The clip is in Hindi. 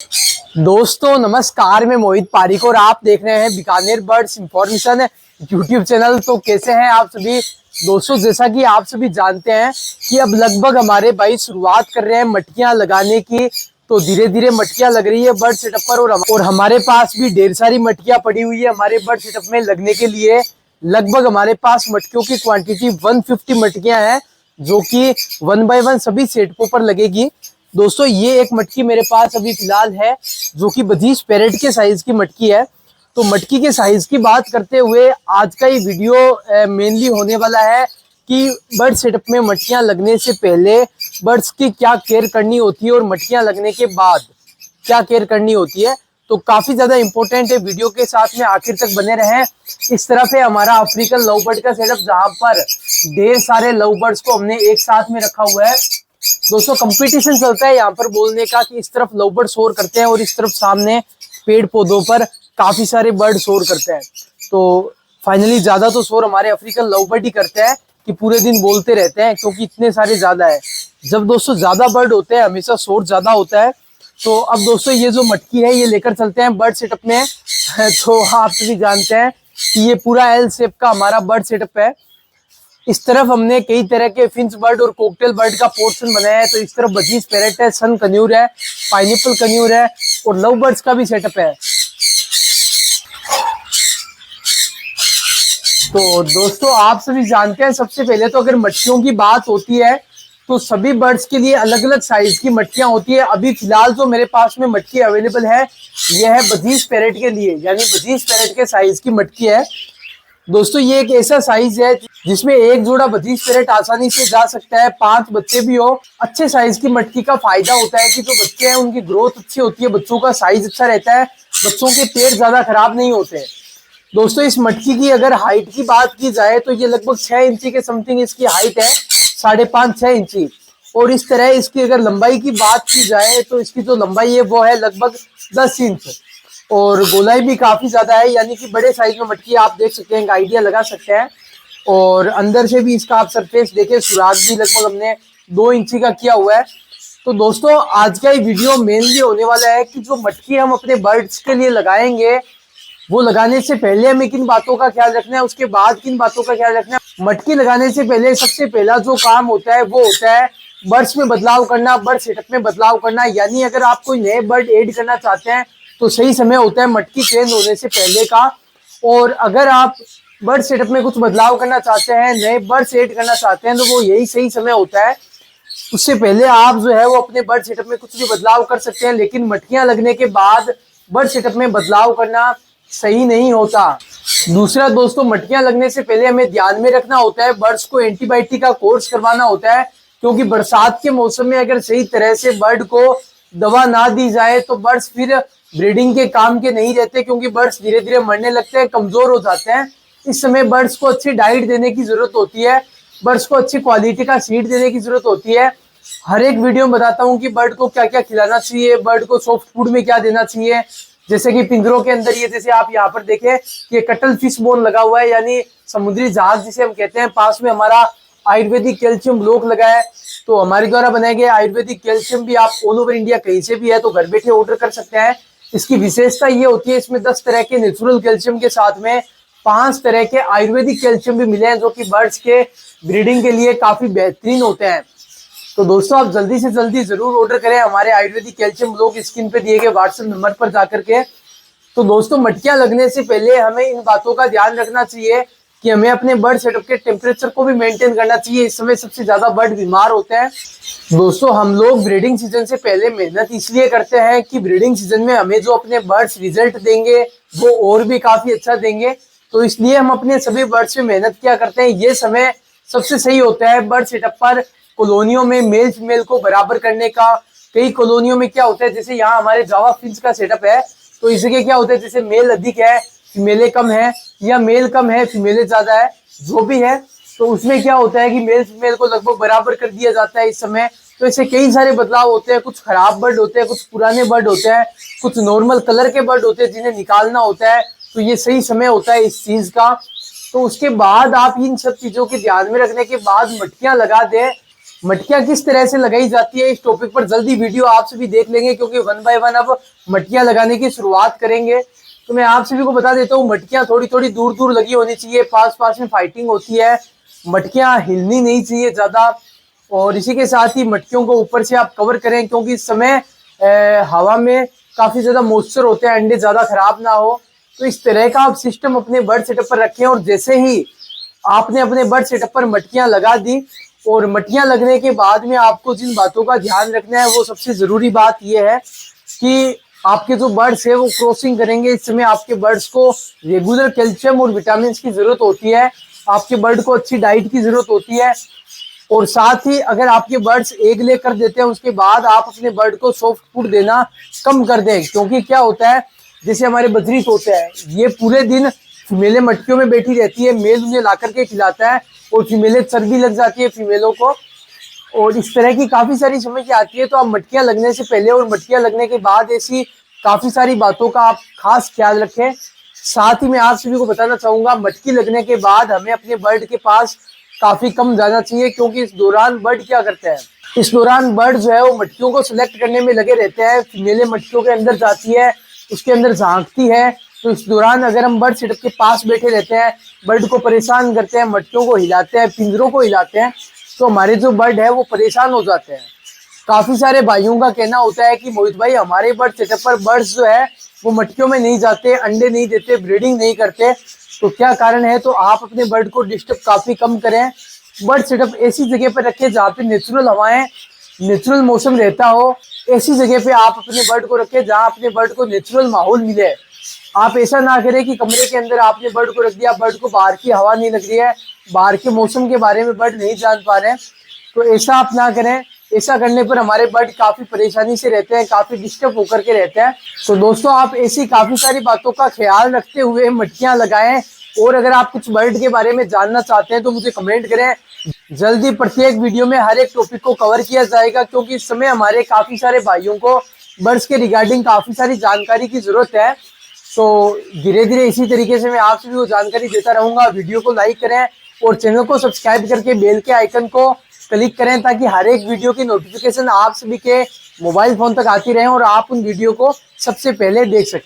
दोस्तों नमस्कार, मैं मोहित पारिक और आप देख रहे हैं Bikaner birds information YouTube channel. तो कैसे हैं आप सभी दोस्तों? जैसा कि आप सभी जानते हैं कि अब लगभग हमारे भाई शुरुआत कर रहे हैं मटकियां लगाने की। तो धीरे धीरे मटकियां लग रही है बर्ड सेटअप पर और हमारे पास भी ढेर सारी मटकियां पड़ी हुई है हमारे बर्ड सेटअप में लगने के लिए। लगभग हमारे पास मटकियों की क्वांटिटी 150 मटकियां हैं जो कि 1 बाय 1 सभी सेटपों पर लगेगी। दोस्तों ये एक मटकी मेरे पास अभी फिलहाल है जो कि बजीज पैरेट के साइज की मटकी है। तो मटकी के साइज की बात करते हुए आज का ये वीडियो मेनली होने वाला है कि बर्ड सेटअप में मटकियां लगने से पहले बर्ड्स की क्या केयर करनी होती है और मटकियां लगने के बाद क्या केयर करनी होती है। तो काफी ज्यादा इंपॉर्टेंट है, वीडियो के साथ में आखिर तक बने रहें। इस तरफ है हमारा अफ्रीकन लव बर्ड का सेटअप जहां पर ढेर सारे लव बर्ड्स को हमने एक साथ में रखा हुआ है। दोस्तों कंपटीशन चलता है यहाँ पर बोलने का कि इस तरफ लव बर्ड शोर करते हैं और इस तरफ सामने पेड़ पौधों पर काफी सारे बर्ड शोर करते हैं। तो फाइनली ज्यादा तो शोर हमारे अफ्रीकन लव बर्ड ही करते हैं कि पूरे दिन बोलते रहते हैं क्योंकि इतने सारे ज्यादा है। जब दोस्तों ज्यादा बर्ड होते हैं हमेशा शोर ज्यादा होता है। तो अब दोस्तों ये जो मटकी है ये लेकर चलते हैं बर्ड सेटअप में। तो आप सभी जानते हैं कि ये पूरा एल शेप का हमारा बर्ड सेटअप है। इस तरफ हमने कई तरह के फिंच बर्ड और कोकटेल बर्ड का पोर्शन बनाया है। तो इस तरफ बजीज पैरेट है, सन कन्यूर है, पाइनएप्पल कन्यूर है और लव बर्ड्स का भी सेटअप है। तो दोस्तों आप सभी जानते हैं सबसे पहले तो अगर मटकियों की बात होती है तो सभी बर्ड्स के लिए अलग अलग साइज की मटकियां होती है। अभी फिलहाल जो मेरे पास में मटकी अवेलेबल है यह है बजीज पैरेट के लिए, यानी बजीज पैरेट के साइज की मटकी है। दोस्तों ये एक ऐसा साइज है जिसमें एक जोड़ा बजीज पैरेट आसानी से जा सकता है, 5 बच्चे भी हो। अच्छे साइज की मटकी का फायदा होता है कि जो बच्चे हैं उनकी ग्रोथ अच्छी होती है, बच्चों का साइज अच्छा रहता है, बच्चों के पेट ज्यादा खराब नहीं होते। दोस्तों इस मटकी की अगर हाइट की बात की जाए तो ये लगभग 6 इंची के समथिंग इसकी हाइट है, 5.5-6 इंची। और इस तरह इसकी अगर लंबाई की बात की जाए तो इसकी जो लंबाई है वो है लगभग 10 इंच और गोलाई भी काफी ज्यादा है, यानी कि बड़े साइज में मटकी आप देख सकते हैं, आइडिया लगा सकते हैं। और अंदर से भी इसका आप सरफेस देखें, सुराग भी लगभग हमने 2 इंची का किया हुआ है। तो दोस्तों आज का ये वीडियो मेनली होने वाला है कि जो मटकी हम अपने बर्ड्स के लिए लगाएंगे वो लगाने से पहले हमें किन बातों का ख्याल रखना है, उसके बाद किन बातों का ख्याल रखना है। मटकी लगाने से पहले सबसे पहला जो काम होता है वो होता है बर्ड्स में बदलाव करना, बर्ड सेटअप में बदलाव करना। यानी अगर आप कोई नए बर्ड ऐड करना चाहते हैं तो सही समय होता है मटकी चेंज होने से पहले का। और अगर आप बर्ड सेटअप में कुछ बदलाव करना चाहते हैं, नए बर्ड्स ऐड करना चाहते हैं, तो वो यही सही समय होता है। उससे पहले आप जो है वो अपने बर्ड सेटअप में कुछ भी बदलाव कर सकते हैं, लेकिन मटकियां लगने के बाद बर्ड सेटअप में बदलाव करना सही नहीं होता। दूसरा दोस्तों मटकियां लगने से पहले हमें ध्यान में रखना होता है बर्ड्स को एंटीबायोटिक का कोर्स करवाना होता है, क्योंकि बरसात के मौसम में अगर सही तरह से बर्ड को दवा ना दी जाए तो बर्ड्स फिर ब्रीडिंग के काम के नहीं रहते, क्योंकि बर्ड्स धीरे धीरे मरने लगते हैं, कमजोर हो जाते हैं। इस समय बर्ड्स को अच्छी डाइट देने की जरूरत होती है, बर्ड्स को अच्छी क्वालिटी का सीड देने की जरूरत होती है। हर एक वीडियो में बताता हूँ कि बर्ड को क्या क्या खिलाना चाहिए, बर्ड को सॉफ्ट फूड में क्या देना चाहिए। जैसे कि पिंजरों के अंदर ये जैसे आप यहाँ पर देखें ये कटल फिश बोन लगा हुआ है, यानी समुद्री जहाज जिसे हम कहते हैं। पास में हमारा आयुर्वेदिक कैल्शियम ब्लॉक लगा है। तो हमारे द्वारा बनाए गए आयुर्वेदिक कैल्शियम भी आप ऑल ओवर इंडिया कहीं से भी है तो घर बैठे ऑर्डर कर सकते हैं। इसकी विशेषता ये होती है इसमें 10 तरह के नेचुरल कैल्शियम के साथ में 5 तरह के आयुर्वेदिक कैल्शियम भी मिले हैं, जो कि बर्ड्स के ब्रीडिंग के लिए काफी बेहतरीन होते हैं। तो दोस्तों आप जल्दी से जल्दी जरूर ऑर्डर करें हमारे आयुर्वेदिक कैल्शियम ब्लॉक स्क्रीन पे दिए गए व्हाट्सएप नंबर पर जाकर के। तो दोस्तों मटकियां लगने से पहले हमें इन बातों का ध्यान रखना चाहिए कि हमें अपने बर्ड सेटअप के टेम्परेचर को भी मेंटेन करना चाहिए। इस समय सबसे ज्यादा बर्ड बीमार होते हैं। दोस्तों हम लोग ब्रीडिंग सीजन से पहले मेहनत इसलिए करते हैं कि ब्रीडिंग सीजन में हमें जो अपने बर्ड्स रिजल्ट देंगे वो और भी काफी अच्छा देंगे। तो इसलिए हम अपने सभी बर्ड्स में मेहनत किया करते हैं। ये समय सबसे सही होता है बर्ड सेटअप पर कॉलोनियों में मेल फीमेल को बराबर करने का। कई कॉलोनियों में क्या होता है, जैसे यहाँ हमारे जावा फिंच का सेटअप है, तो इसी के क्या होता है जैसे मेल अधिक है फीमेलें कम है, या मेल कम है फीमेलें ज्यादा है, जो भी है, तो उसमें क्या होता है कि मेल फीमेल को लगभग बराबर कर दिया जाता है इस समय। तो ऐसे कई सारे बदलाव होते हैं, कुछ खराब बर्ड होते हैं, कुछ पुराने बर्ड होते हैं, कुछ नॉर्मल कलर के बर्ड होते हैं जिन्हें निकालना होता है। तो ये सही समय होता है इस चीज का। तो उसके बाद आप इन सब चीजों के ध्यान में रखने के बाद मटकियां लगा दें मटकियां किस तरह से लगाई जाती है, इस टॉपिक पर जल्दी वीडियो आप सभी देख लेंगे, क्योंकि वन बाय वन अब मटकियां लगाने की शुरुआत करेंगे। तो मैं आप सभी को बता देता हूँ, मटकियां थोड़ी थोड़ी दूर दूर लगी होनी चाहिए, पास पास में फाइटिंग होती है, मटकियां हिलनी नहीं चाहिए ज्यादा। और इसी के साथ ही मटकियों को ऊपर से आप कवर करें, क्योंकि इस समय हवा में काफी ज्यादा मॉइस्चर होते हैं, अंडे ज्यादा खराब ना हो। तो इस तरह का आप सिस्टम अपने बर्ड सेटअप पर रखें। और जैसे ही आपने अपने बर्ड सेटअप पर मटकियां लगा दी, और मटकियां लगने के बाद में आपको जिन बातों का ध्यान रखना है, वो सबसे जरूरी बात यह है कि आपके जो बर्ड्स है वो क्रॉसिंग करेंगे, इस समय आपके बर्ड्स को रेगुलर कैल्शियम और विटामिन की जरूरत होती है, आपके बर्ड को अच्छी डाइट की जरूरत होती है। और साथ ही अगर आपके बर्ड्स एग ले कर देते हैं, उसके बाद आप अपने बर्ड को सॉफ्ट फूड देना कम कर दें। क्योंकि क्या होता है, जैसे हमारे बजरी तोते हैं, ये पूरे दिन फीमेलें मटकियों में बैठी रहती है, मेल उन्हें ला करके खिलाता है और फीमेलें चर्बी लग जाती है फीमेलों को, और इस तरह की काफी सारी समस्या आती है। तो आप मटकियां लगने से पहले और मटकियां लगने के बाद ऐसी काफी सारी बातों का आप खास ख्याल रखें। साथ ही मैं आप सभी को बताना चाहूंगा, मटकी लगने के बाद हमें अपने बर्ड के पास काफी कम जाना चाहिए, क्योंकि इस दौरान बर्ड क्या करते हैं, इस दौरान बर्ड जो है वो मटकियों को सिलेक्ट करने में लगे रहते हैं। फीमेलें मटकियों के अंदर जाती है, उसके अंदर झांकती है। तो इस दौरान अगर हम बर्ड सेटअप के पास बैठे रहते हैं, बर्ड को परेशान करते हैं, मटकियों को हिलाते हैं, पिंजरों को हिलाते हैं, तो हमारे जो बर्ड है वो परेशान हो जाते हैं। काफी सारे भाइयों का कहना होता है कि मोहित भाई, हमारे बर्ड सेटअप पर बर्ड्स जो है वो मटकियों में नहीं जाते, अंडे नहीं देते, ब्रीडिंग नहीं करते। तो क्या कारण है? तो आप अपने बर्ड को डिस्टर्ब काफी कम करें। बर्ड सेटअप ऐसी जगह पर रखें जहाँ पे नेचुरल हवाएं, नेचुरल मौसम रहता हो। ऐसी जगह पे आप अपने बर्ड को रखें जहाँ अपने बर्ड को नेचुरल माहौल मिले। आप ऐसा ना करें कि कमरे के अंदर आपने बर्ड को रख दिया, बर्ड को बाहर की हवा नहीं लग रही है, बाहर के मौसम के बारे में बर्ड नहीं जान पा रहे हैं। तो ऐसा आप ना करें। ऐसा करने पर हमारे बर्ड काफी परेशानी से रहते हैं, काफी डिस्टर्ब होकर के रहते हैं। तो दोस्तों, आप ऐसी काफी सारी बातों का ख्याल रखते हुए मटकियां लगाएं। और अगर आप कुछ बर्ड के बारे में जानना चाहते हैं तो मुझे कमेंट करें। जल्दी प्रत्येक वीडियो में हर एक टॉपिक को कवर किया जाएगा, क्योंकि इस समय हमारे काफी सारे भाइयों को बर्ड्स के रिगार्डिंग काफी सारी जानकारी की जरूरत है। तो धीरे धीरे इसी तरीके से मैं आप सभी को जानकारी देता रहूंगा। वीडियो को लाइक करें और चैनल को सब्सक्राइब करके बेल के आइकन को क्लिक करें, ताकि हर एक वीडियो की नोटिफिकेशन आप सभी के मोबाइल फोन तक आती रहे और आप उन वीडियो को सबसे पहले देख सकें।